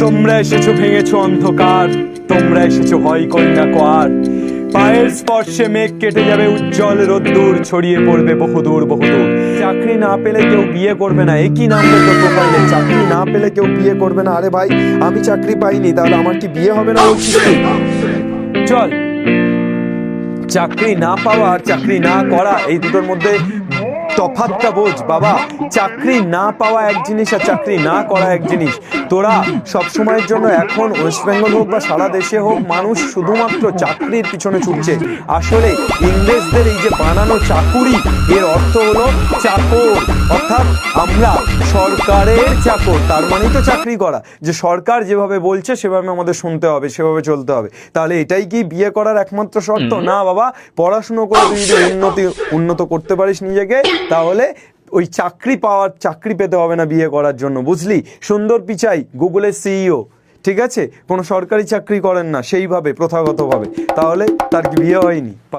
তোমরা এসেছো ভেঙেছো অন্ধকার, তোমরা এসেছো ভয় করি না কোয়ার। পায়ের স্পর্শে মেঘ কেটে যাবে, উজ্জ্বল রোদ্দুর ছড়িয়ে পড়বে বহুদূর বহুদূর। চাকরি না পেলে কেউ বিয়ে করবে না, একই নাম তো প্রোফাইলে। চাকরি না পেলে কেউ বিয়ে করবে না। আরে ভাই, আমি চাকরি পাইনি, তাহলে আমার কি বিয়ে হবে না বলছিস তুই? চল, চাকরি না পাওয়া আর চাকরি না করা, এই দুটোর মধ্যে তফাৎটা বোঝ বাবা। চাকরি না পাওয়া এক জিনিস আর চাকরি না করা এক জিনিস। তোরা সব সময়ের জন্য এখন ওয়েস্ট বেঙ্গল হোক বা সারা দেশে হোক, মানুষ শুধুমাত্র চাকরির পিছনে ছুটছে। আসলে ইংরেজদের এই যে বানানো চাকুরি, এর অর্থ হলো চাকর, অর্থাৎ আমরা সরকারের চাকর। তার মানেই তো চাকরি করা, যে সরকার যেভাবে বলছে সেভাবে আমাদের শুনতে হবে, সেভাবে চলতে হবে। তাহলে এটাই কি বিয়ে করার একমাত্র শর্ত? না বাবা, পড়াশুনো করে তুই যদি উন্নত করতে পারিস নিজেকে, তাহলে ওই চাকরি পেতে হবে না বিয়ে করার জন্য, বুঝলি? সুন্দর পিচাই গুগলের সিইও, ঠিক আছে, কোনো সরকারি চাকরি করেন না সেইভাবে প্রথাগতভাবে, তাহলে তার কি বিয়ে হয়নি?